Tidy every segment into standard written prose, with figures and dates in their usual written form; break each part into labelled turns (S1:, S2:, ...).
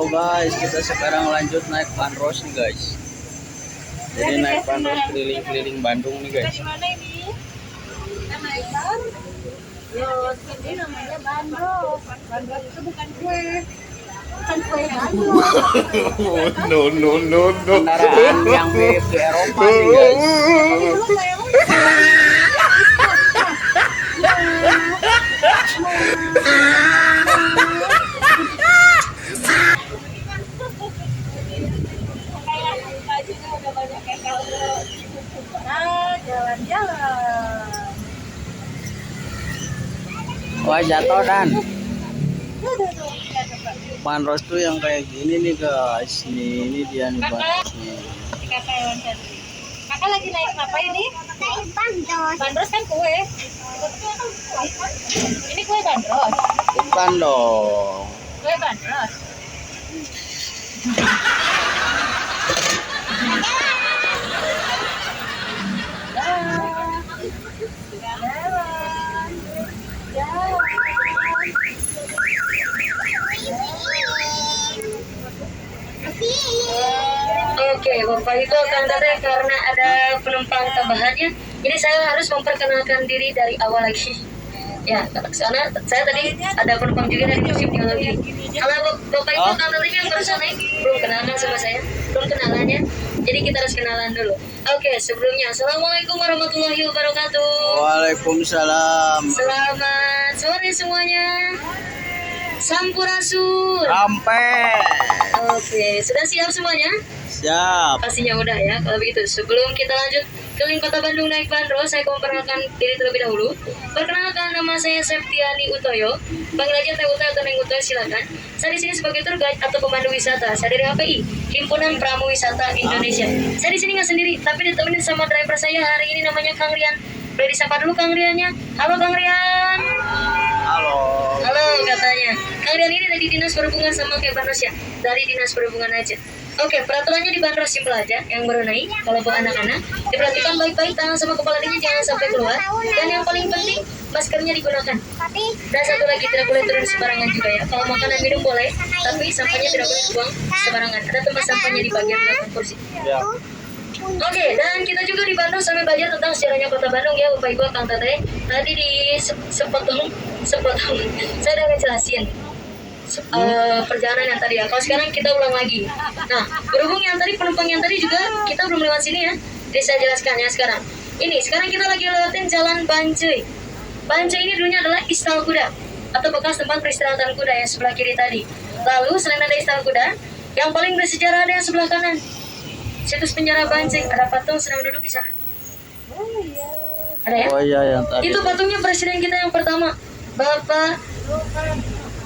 S1: guys, kita sekarang lanjut naik bandros nih guys. Jadi naik bandros keliling-keliling Bandung nih guys.
S2: Dari mana ini? Naik yo, ini namanya bandros. Bandros itu bukan kue. Bukan kue bandros.
S1: No. Kendaraan yang mirip di Eropa nih guys.
S2: Jalan-jalan.
S1: Wah, jatuh Dan. Bandros tuh yang kayak gini nih guys. Ini dia nih bandrosnya.
S2: Kakak lagi naik apa ini?
S3: Naik bandros.
S2: Bandros kan kue. Ini kue bandros.
S1: Bukan dong.
S2: Kue bandros. Oke, Bapak Ibu akan datang karena ada penumpang tambahannya. Jadi saya harus memperkenalkan diri dari awal lagi. Ya, karena saya tadi ada penumpang juga dari kursi biologi. Kalau Bapak Ibu akan datang yang barusan naik, belum kenalan sama saya, belum kenalannya. Jadi kita harus kenalan dulu. Oke, sebelumnya Assalamualaikum warahmatullahi wabarakatuh.
S1: Waalaikumsalam.
S2: Selamat sore semuanya. Sampurasun.
S1: Sampai.
S2: Oke, sudah siap semuanya?
S1: Siap.
S2: Pastinya udah ya. Kalau begitu, sebelum kita lanjut keliling kota Bandung naik bandros, saya memperkenalkan diri terlebih dahulu. Perkenalkan, nama saya Septiani Utoyo. Panggil aja Teh Utoyo atau Neng Utoyo, silakan. Saya di sini sebagai tour guide atau pemandu wisata. Saya dari HPI, Himpunan Pramu Wisata Indonesia. Saya di sini nggak sendiri, tapi ditemenin sama driver saya hari ini, namanya Kang Rian. Boleh disapa dulu Kang Riannya. Halo Kang Rian.
S1: Halo.
S2: Halo katanya. Kang Rian ini dari Dinas Perhubungan sama kayak Bandros ya. Dari Dinas Perhubungan aja. Oke, peraturannya di bandros simpel aja. Yang baru naik, kalau bawa anak-anak, diperhatikan baik-baik, tangan sama kepala dingin jangan sampai keluar. Dan yang paling penting, maskernya digunakan. Dan satu lagi, tidak boleh turun sembarangan juga ya. Kalau makanan minum boleh, tapi sampahnya tidak boleh dibuang sembarangan. Ada tempat sampahnya di bagian belakang kursi.
S1: Ya.
S2: Oke, dan kita juga di Bandung sampai belajar tentang sejarahnya kota Bandung ya, Bapak Ibu Kang Teteh. Tadi di sepotong, saya udah ngejelasin perjalanan yang tadi ya. Kalau sekarang kita ulang lagi. Nah, berhubung yang tadi penumpang yang tadi juga kita belum lewat sini ya. Jadi saya jelaskan ya sekarang. Sekarang kita lagi lewatin Jalan Bancuy. Bancuy ini dulunya adalah istal kuda atau bekas tempat peristirahatan kuda yang sebelah kiri tadi. Lalu selain ada istal kuda, yang paling bersejarah ada yang sebelah kanan. Situs penjara Bancuy, ada patung sedang duduk di sana. Ada ya?
S1: Oh iya yang tadi.
S2: Itu patungnya presiden kita yang pertama, Bapak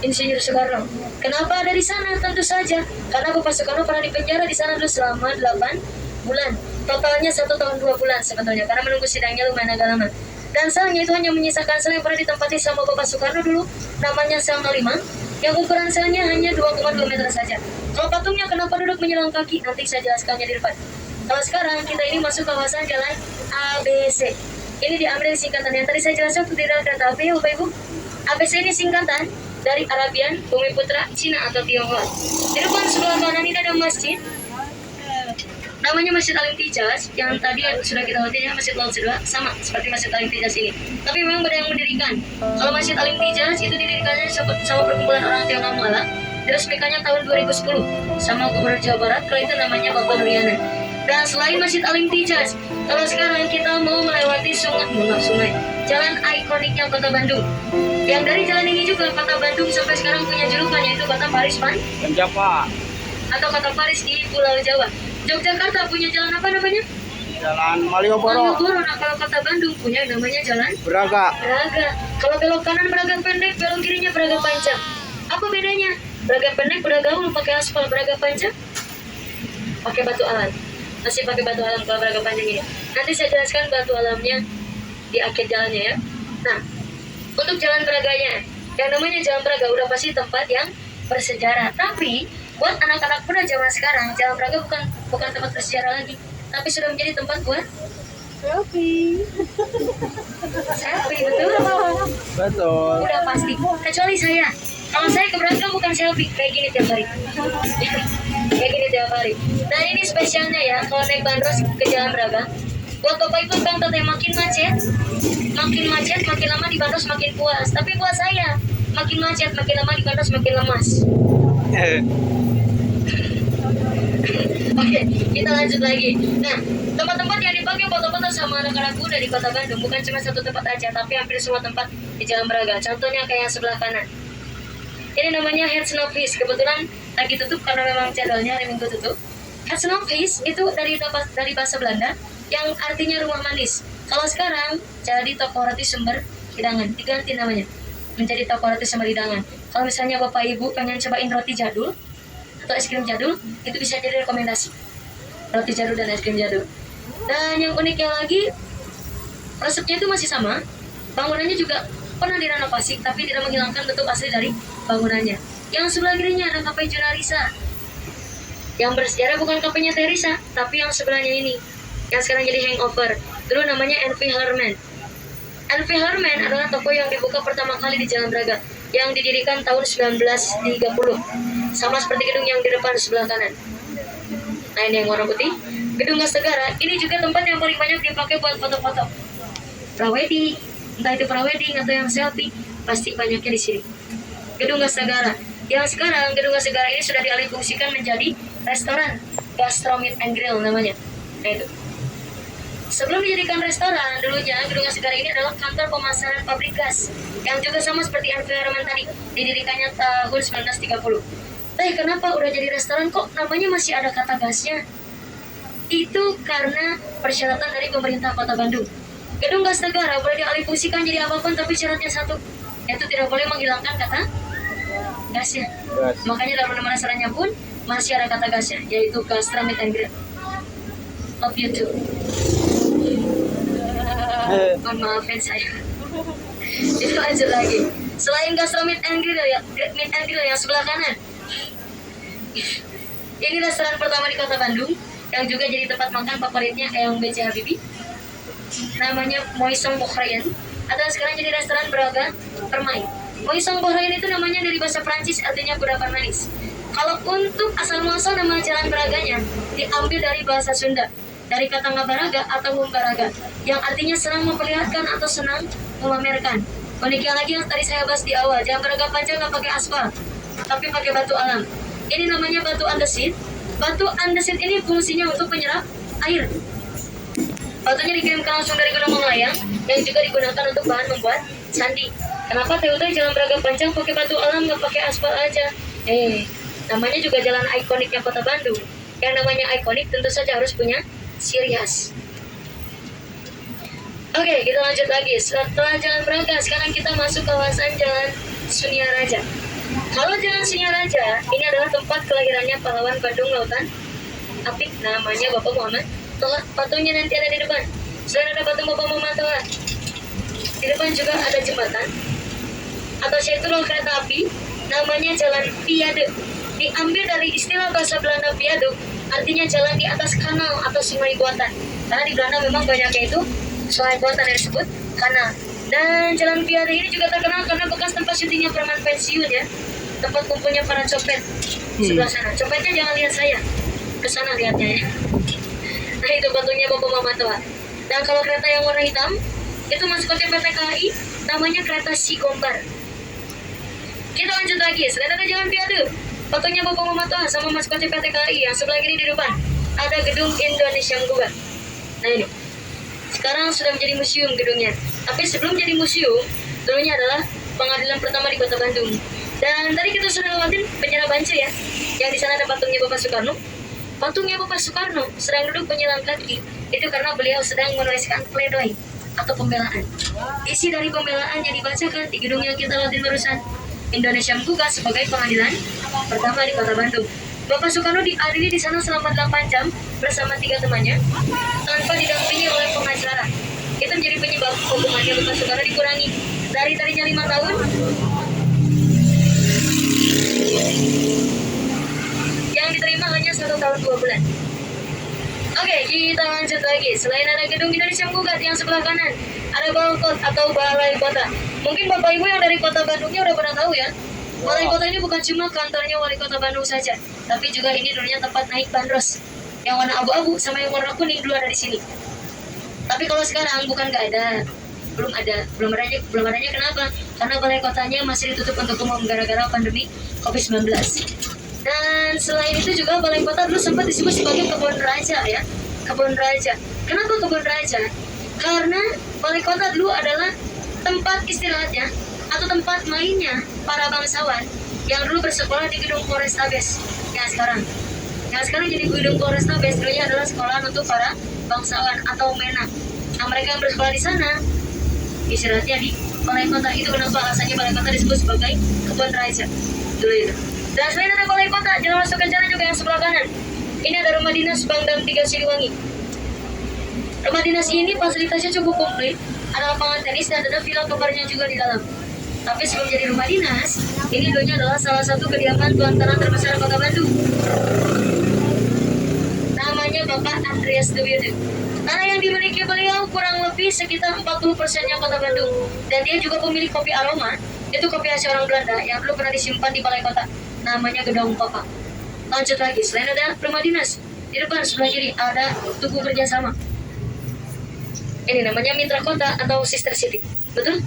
S2: Insinyur Soekarno. Kenapa ada di sana? Tentu saja karena Bapak Soekarno pernah dipenjara di sana dulu selama 8 bulan. Totalnya 1 tahun 2 bulan sebetulnya, karena menunggu sidangnya lumayan agak lama. Dan selnya itu hanya menyisakan sel yang pernah ditempati sama Bapak Soekarno dulu, namanya sel 05, yang ukuran selnya hanya 2,2 meter saja. Kalau patungnya kenapa duduk menyelang kaki, nanti saya jelaskannya di depan. Kalau sekarang kita ini masuk kawasan jalan ABC. Ini diambil dari singkatan yang tadi saya jelaskan di dalam kereta api ya Bapak Ibu. ABC ini singkatan dari Arabian, Bumi Putra, Cina atau Tionghoa. Di depan sebelah kanan ini ada masjid, namanya Masjid Alim Tijaz, yang tadi sudah kita lihat ya, Masjid Laut Sedua, sama seperti Masjid Alim Tijaz ini. Tapi memang beda yang mendirikan. Kalau Masjid Alim Tijaz itu didirikannya sama perkumpulan orang Tionghoa Muala, diresmikannya tahun 2010 sama Gubernur Jawa Barat, kalau itu namanya Bapak Nuriana. Dan selain Masjid Alim Tijaz, kalau sekarang kita mau melewati sungai, jalan ikoniknya kota Bandung. Yang dari jalan ini juga kota Bandung sampai sekarang punya julukan, yaitu kota Paris
S1: Penjapa.
S2: atau kota Paris di Pulau Jawa. Yogyakarta punya jalan apa namanya?
S1: Jalan Malioboro.
S2: Nah, kalau kota Bandung punya namanya jalan
S1: Braga.
S2: Braga. Kalau belok kanan Braga pendek, belok kirinya Braga panjang. Apa bedanya? Braga pendek Braga gaul pakai aspal, Braga panjang pakai batu alam. Masih pakai batu alam kalau Braga panjang ini. Nanti saya jelaskan batu alamnya di akhir jalannya ya. Nah, untuk jalan Braganya, yang namanya Jalan Braga udah pasti tempat yang bersejarah. Tapi buat anak-anak muda zaman sekarang, Jalan Braga bukan tempat bersejarah lagi, tapi sudah menjadi tempat buat selfie. Selfie betul.
S1: Betul.
S2: Udah pasti. Kecuali saya Kalau saya ke Braga bukan selfie kayak gini tiap hari. Kayak gini tiap hari. Dan ini spesialnya ya, kalau naik bandros ke Jalan Braga, buat bapak ibu kan katanya makin macet, makin lama di bandros makin puas. Tapi buat saya, makin macet, makin lama di bandros makin lemas. Oke, kita lanjut lagi. Nah, tempat-tempat yang dipakai foto-foto sama anak-anak muda di Kota Bandung bukan cuma satu tempat aja, tapi hampir semua tempat di Jalan Braga. Contohnya kayak yang sebelah kanan. Ini namanya Hersenoffice. Kebetulan lagi tutup karena memang jadwalnya hari Minggu tutup. Hersenoffice itu dari bahasa Belanda yang artinya rumah manis. Kalau sekarang jadi toko roti sumber hidangan, diganti namanya menjadi toko roti sumber hidangan. Kalau misalnya bapak ibu pengen cobain roti jadul atau es krim jadul, itu bisa jadi rekomendasi roti jadul dan es krim jadul. Dan yang uniknya lagi, resepnya itu masih sama, bangunannya juga pernah direnovasi tapi tidak menghilangkan bentuk asli dari bangunannya. Yang sebelah kirinya ada Cafe Junarisa. Yang bersejarah bukan kafenya Teresa, tapi yang sebelahnya ini yang sekarang jadi hangover. Dulu namanya Envy Herman. Envy Herman adalah toko yang dibuka pertama kali di Jalan Braga, yang didirikan tahun 1930. Sama seperti gedung yang di depan sebelah kanan. Nah, ini yang warna putih. Gedung Gas Tegara, ini juga tempat yang paling banyak dipakai buat foto-foto prawedding, entah itu prawedding atau yang selfie, pasti banyaknya di sini. Gedung Gas Tegara, yang sekarang Gedung Gas Tegara ini sudah dialihfungsikan menjadi restoran Gastro Meat and Grill namanya. Nah itu. Sebelum dijadikan restoran, dulunya Gedung Gas Tegara ini adalah kantor pemasaran pabrik gas, yang juga sama seperti environment tadi, didirikannya tahun 1930. Kenapa udah jadi restoran kok namanya masih ada kata gasnya? Itu karena persyaratan dari pemerintah Kota Bandung. Gedung Gas Tegara boleh dialihfungsikan jadi apapun, tapi syaratnya satu, yaitu tidak boleh menghilangkan kata gasnya. Makanya dalam nama restorannya pun masih ada kata gasnya, yaitu Gastro Meat and Grill. Love you too. Mohon maafin saya. Itu lanjut lagi. Selain Gastro Meat and Grill yang sebelah kanan, ini restoran pertama di Kota Bandung yang juga jadi tempat makan favoritnya Eyang B.J. Habibie. Namanya Moisong Bohrayan, atau sekarang jadi restoran Braga Permai. Moisong Bohrayan itu namanya dari bahasa Prancis, artinya kudapan manis. Kalau untuk asal muasal nama jalan Braganya diambil dari bahasa Sunda, dari kata ngabaraga atau ngumbaraga, yang artinya senang memperlihatkan atau senang memamerkan. Uniknya lagi yang tadi saya bahas di awal, jalan Braga panjang nggak pakai aspal, tapi pakai batu alam. Ini namanya batu andesit. Batu andesit ini fungsinya untuk penyerap air. Batunya dikirimkan langsung dari Gunung Melayang, yang juga digunakan untuk bahan membuat candi. Kenapa TUT Jalan Braga Panjang pakai batu alam, nggak pakai aspal aja? Namanya juga jalan ikoniknya Kota Bandung. Yang namanya ikonik tentu saja harus punya ciri khas. Oke, kita lanjut lagi. Setelah Jalan Braga, sekarang kita masuk kawasan Jalan Sunia Raja. Kalau Jalan Sunia Raja, ini adalah tempat kelahirannya pahlawan Bandung Lautan Apik, namanya Bapak Muhammad Toha. Patungnya nanti ada di depan. Selain ada patung Bapak Muhammad Toha, di depan juga ada jembatan atau yaitu rel kereta api, namanya Jalan Viaduct. Diambil dari istilah bahasa Belanda viaduct, artinya jalan di atas kanal atau sungai buatan. Karena di Belanda memang banyaknya itu sungai buatan yang disebut kanal. Dan Jalan Viaduct ini juga terkenal karena bekas tempat syutingnya preman pensiun ya, tempat kumpulnya para copet sebelah sana. Copetnya jangan lihat saya, ke sana lihatnya ya. Nah itu patungnya Bapak Muhammad Toha. Dan kalau kereta yang warna hitam, itu maskotnya PT KAI, namanya kereta Si Gombar. Kita lanjut lagi. Selain ada Jalan Viaduct, patungnya Bapak Muhammad Toha sama maskotnya PT KAI, yang sebelah kiri di depan ada gedung Indonesia Buga. Nah ini sekarang sudah menjadi museum gedungnya. Tapi sebelum jadi museum, dulunya adalah pengadilan pertama di Kota Bandung. Dan tadi kita sudah lewatin Penjara Banci ya, yang di sana ada patungnya Bapak Soekarno. Patungnya Bapak Soekarno sedang duduk menyilang kaki, itu karena beliau sedang menuliskan pledoi atau pembelaan. Isi dari pembelaan yang dibacakan di gedung yang kita lewatin barusan, Indonesia Buga sebagai pengadilan pertama di Kota Bandung. Bapak Soekarno diadili di sana selama 8 jam bersama 3 temannya tanpa didampingi oleh pengacara. Itu menjadi penyebab hukumannya Bapak Soekarno dikurangi dari tadinya 5 tahun yang diterima hanya 1 tahun 2 bulan. Oke, kita lanjut lagi. Selain ada gedung Indonesia Buga yang sebelah kanan, ada Balkot atau Balai Kota. Mungkin Bapak Ibu yang dari Kota Bandungnya udah pernah tahu ya, Balai kota ini bukan cuma kantornya wali kota Bandung saja, tapi juga ini dulunya tempat naik bandros. Yang warna abu-abu sama yang warna kuning dulu ada di sini. Tapi kalau sekarang bukan nggak ada, belum adanya kenapa? Karena balai kotanya masih ditutup untuk umum gara-gara pandemi COVID-19. Dan selain itu juga balai kota dulu sempat disebut sebagai kebun raja ya, kebun raja. Kenapa kebun raja? Karena balai kota dulu adalah tempat istirahatnya atau tempat mainnya para bangsawan yang dulu bersekolah di gedung Polrestabes yang sekarang jadi gedung Polrestabes. Dulunya adalah sekolah untuk para bangsawan atau MENA. Nah, mereka yang bersekolah di sana istirahatnya di balai kota. Itu kenapa alasannya balai kota disebut sebagai kebun raja dulu itu. Dan selain ada balai kota, jalan masuk ke jalan juga yang sebelah kanan. Ini ada rumah dinas Pangdam 3 Siliwangi. Rumah dinas ini fasilitasnya cukup komplit. Ada lapangan tenis dan ada villa kamarnya juga di dalam. Tapi sebelum jadi rumah dinas, ini dulunya adalah salah satu kediaman tuan tanah terbesar Kota Bandung. Namanya Bapak Andreas de Wilde. Tanah yang dimiliki beliau kurang lebih sekitar 40%-nya Kota Bandung. Dan dia juga pemilik kopi aroma, itu kopi hasil orang Belanda yang dulu pernah disimpan di balai kota. Namanya Gedung Papa. Lanjut lagi, selain ada rumah dinas, di depan sebelah kiri ada tugu kerjasama. Ini namanya Mitra Kota atau Sister City. Betul?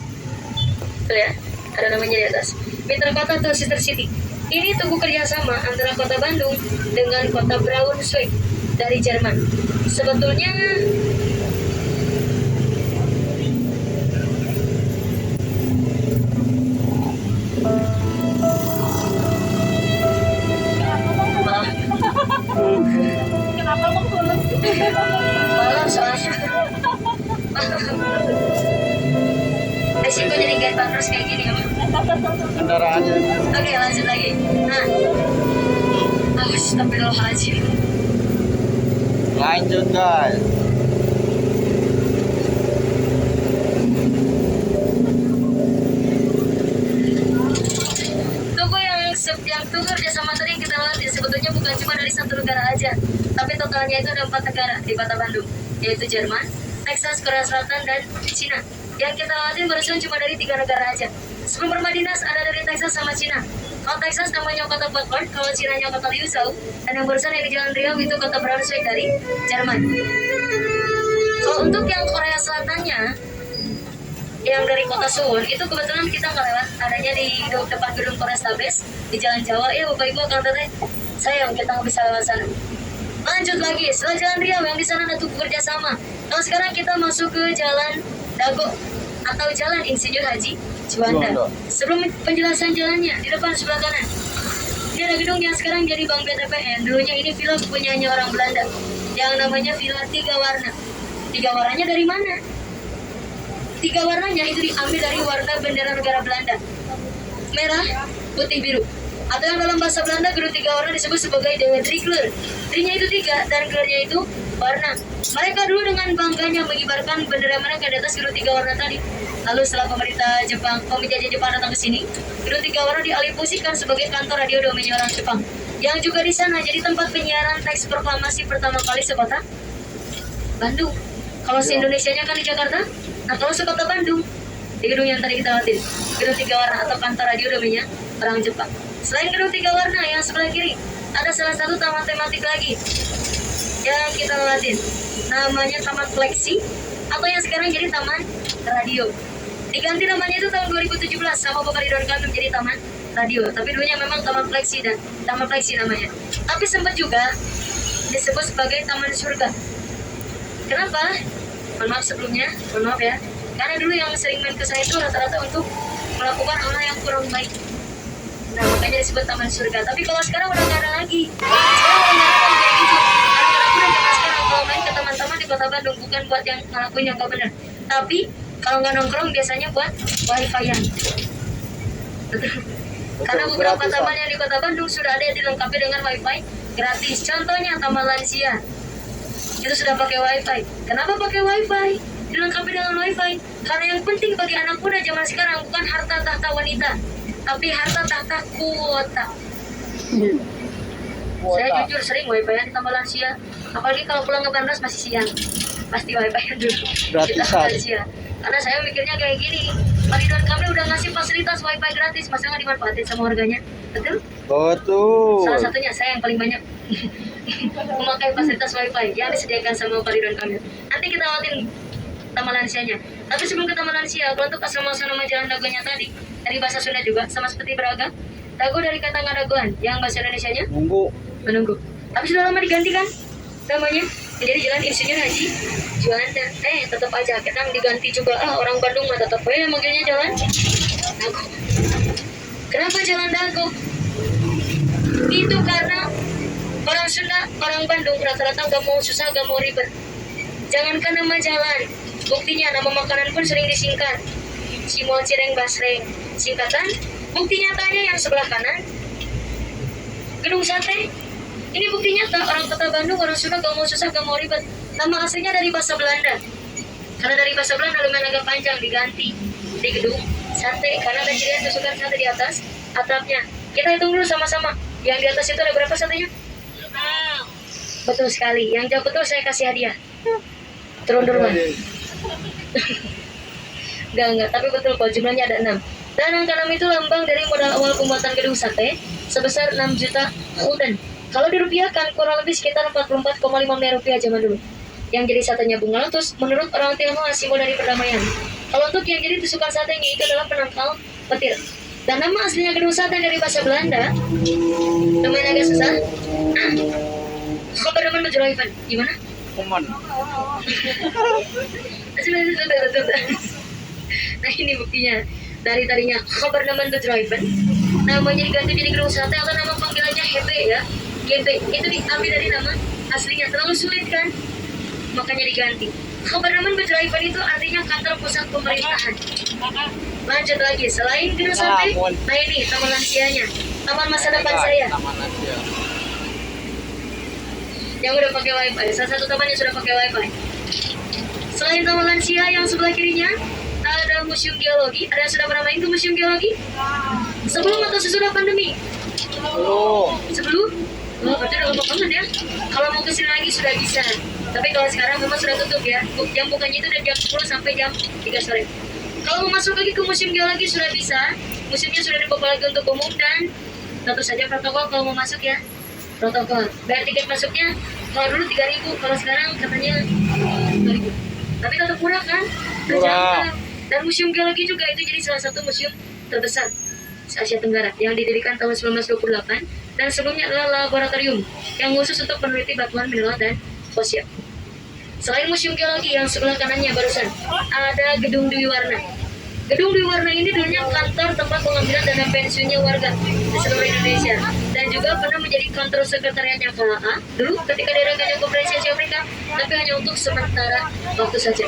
S2: Betul ya? Ada namanya di atas. Mitra Kota atau Sister City. Ini tugu kerjasama antara kota Bandung dengan kota Braunschweig dari Jerman. Sebetulnya
S3: Kenapa kok sulit?
S2: malam soalnya resiko jadi gate terus kayak gini.
S1: Kendaraannya.
S2: Oke, lanjut lagi. Nah, astagfirullahaladzim.
S1: Lanjut guys.
S2: Yang tugu kerjasama tadi yang kita latih sebetulnya bukan cuma dari satu negara aja, tapi totalnya itu ada 4 negara di kota Bandung, yaitu Jerman, Texas, Korea Selatan, dan Cina. Yang kita latih barusan cuma dari 3 negara aja. Sebelum rumah dinas ada dari Texas sama Cina. Kalau Texas namanya kota Portland, kalau Cina-nya kota Liuzhou, dan yang barusan yang di Jalan Riau itu kota Braunschweig dari Jerman. Kalau untuk yang Korea Selatannya, yang dari kota Suwon itu kebetulan kita nggak lewat, adanya di depan gedung Polrestabes di Jalan Jawa. Ya Bapak Ibu akan tanya, sayang kita nggak bisa lewat sana. Lanjut lagi, setelah Jalan Riau yang di sana ada tugu kerjasama. Kalau sekarang kita masuk ke Jalan Dago atau Jalan Insinyur Haji Juanda. Sebelum penjelasan jalannya, di depan sebelah kanan ini ada gedung yang sekarang jadi Bank BTPN. Dulunya ini villa punyanya orang Belanda yang namanya Villa 3 Warna. 3 warnanya dari mana? 3 warnanya itu diambil dari warna bendera negara Belanda, merah, putih, biru. Atau yang dalam bahasa Belanda gedung 3 warna disebut sebagai Dewa Driekleur. Drinya itu 3 dan kleurnya itu warna. Mereka dulu dengan bangganya mengibarkan bendera mereka di atas gedung 3 warna tadi. Lalu setelah penjajah Jepang datang ke sini, gedung 3 warna dialihfungsikan sebagai kantor radio domainnya orang Jepang, yang juga di sana jadi tempat penyiaran teks proklamasi pertama kali sekota Bandung. Kalau se-Indonesianya kan di Jakarta. Nah, kalau sekota Bandung, di gedung yang tadi kita lewatin, gedung 3 warna atau kantor radio domainnya orang Jepang. Selain gedung 3 warna yang sebelah kiri, ada salah satu taman tematik lagi yang kita lewatin. Namanya Taman Fleksi, atau yang sekarang jadi Taman Radio. Diganti namanya itu tahun 2017 sama Bapak Ridwan Kamil menjadi Taman Radio. Tapi dulunya memang Taman Fleksi dan Taman Fleksi namanya. Tapi sempat juga disebut sebagai Taman Surga. Kenapa? Mohon maaf sebelumnya, mohon maaf ya. Karena dulu yang sering main ke sana itu rata-rata untuk melakukan hal yang kurang baik. Nah, makanya disebut Taman Surga. Tapi kalau sekarang udah nggak ada lagi. Sekarang udah nggak ada kayak gitu. Anak-anak udah zaman sekarang kalau main ke teman-teman di Kota Bandung bukan buat yang ngelakuin yang gak benar. Tapi kalau nggak nongkrong biasanya buat wifi-an. Karena beberapa taman yang di Kota Bandung sudah ada yang dilengkapi dengan wifi gratis. Contohnya Taman Lansia. Itu sudah pakai wifi. Kenapa pakai wifi? Dilengkapi dengan wifi. Karena yang penting bagi anak muda zaman sekarang bukan harta tahta wanita, tapi harta tahta kuota. Saya jujur sering wifi-an di Taman Lansia. Apalagi kalau pulang ke Bandung masih siang, pasti wifi-an dulu. Kita Lansia. Karena saya mikirnya kayak gini, Pak Ridwan Kamil udah ngasih fasilitas wifi gratis, masa nggak dimanfaatin sama warganya? Betul?
S1: Betul.
S2: Salah satunya saya yang paling banyak memakai fasilitas wifi yang disediakan sama Pak Ridwan Kamil. Nanti kita lewatin Taman Lansianya. Tapi sebelum ke Taman Lansia, kalau untuk asal-muasal nama jalan Dagonya tadi, dari bahasa Sunda juga, sama seperti Braga. Dago dari kata ngadagoan, yang bahasa Indonesianya
S1: Nunggu.
S2: menunggu. Tapi sudah lama diganti kan namanya menjadi Jalan Insinyur Haji Juanda. Tetap aja kita diganti juga. Orang Bandung mah tetap manggilnya Jalan Dago. Kenapa Jalan Dago? Itu karena orang Sunda, orang Bandung rata-rata gak mau susah, gak mau ribet. Jangankan nama jalan, buktinya nama makanan pun sering disingkat. Cimol Cireng Basreng, singkatan. Bukti nyatanya yang sebelah kanan gedung sate. Ini bukti nyata orang kota Bandung, orang Sunda gak mau susah, gak mau ribet. Nama aslinya dari bahasa Belanda. Karena dari bahasa Belanda lumayan agak panjang, diganti di gedung sate karena ada ciri tusukan sate di atas atapnya. Kita hitung dulu sama-sama. Yang di atas itu ada berapa satenya? Betul sekali. Yang jawab betul saya kasih hadiah. Turun duluan. Enggak, tapi betul kok jumlahnya ada 6. Dan angka 6 itu lambang dari modal awal pembuatan gedung sate sebesar 6 juta gulden. Kalau dirupiahkan kurang lebih sekitar 44,5 miliar rupiah zaman dulu. Yang jadi satenya bunga lotus menurut orang Tionghoa simbol dari perdamaian. Kalau untuk yang jadi tusukan satenya itu adalah penangkal petir. Dan nama aslinya gedung sate dari bahasa Belanda lumayan agak susah. Khabar teman berjuraipan gimana?
S1: Kuman.
S2: Nah ini buktinya. Dari tadinya khabar naman berjuraipan, namanya diganti jadi gedung sate atau nama panggilannya GB ya. GB itu diambil dari nama aslinya, terlalu sulit kan? Makanya diganti. Khabar naman berjuraipan itu artinya kantor pusat pemerintahan. Lanjut lagi, selain gedung sate, nah ini taman lansianya, taman masa depan saya.
S1: Taman Lansia.
S2: Yang udah pakai wifi, salah satu taman yang sudah pakai wifi. Selain taman lansia yang sebelah kirinya ada museum geologi. Ada yang sudah pernah main ke museum geologi? Sebelum atau sesudah pandemi?
S1: Belum.
S2: Sebelum? Oh, berarti udah lama banget ya. Kalau mau kesini lagi sudah bisa. Tapi kalau sekarang memang sudah tutup ya. Jam bukanya itu dari jam 10 sampai jam 3 sore. Kalau mau masuk lagi ke museum geologi sudah bisa. Museumnya sudah dibuka lagi untuk umum dan tentu saja protokol kalau mau masuk ya. Protokol. Bayar tiket masuknya kalau dulu 3.000, kalau sekarang katanya 2.000. Tapi tetap murah kan? Terjangkau. Dan museum geologi juga itu jadi salah satu museum terbesar se Asia Tenggara yang didirikan tahun 1928 dan sebelumnya adalah laboratorium yang khusus untuk peneliti batuan mineral dan fosil. Selain museum geologi yang sebelah kanannya barusan ada gedung Dwi Warna. Gedung Dwi Warna ini dulunya kantor tempat pengambilan dana pensiunnya warga di seluruh Indonesia dan juga pernah menjadi kantor sekretariatnya KLA dulu ketika diadakannya konferensi Asia Afrika, tapi hanya untuk sementara waktu saja.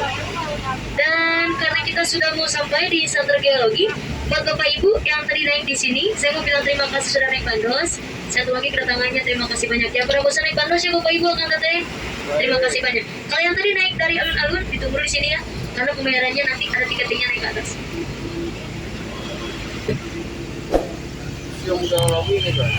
S2: Dan karena kita sudah mau sampai di Center Geologi, buat Bapak Ibu yang tadi naik di sini, saya mau bilang terima kasih sudah naik bandros. Satu lagi kedatangannya, terima kasih banyak. Yang pernah bosan naik bandros ya Bapak Ibu akan teteh. Terima kasih banyak. Kalau yang tadi naik dari alun-alun, ditunggu di sini ya, karena pembayarannya nanti ada tiketingnya naik ke atas.
S1: Yang udah lagi ini kan.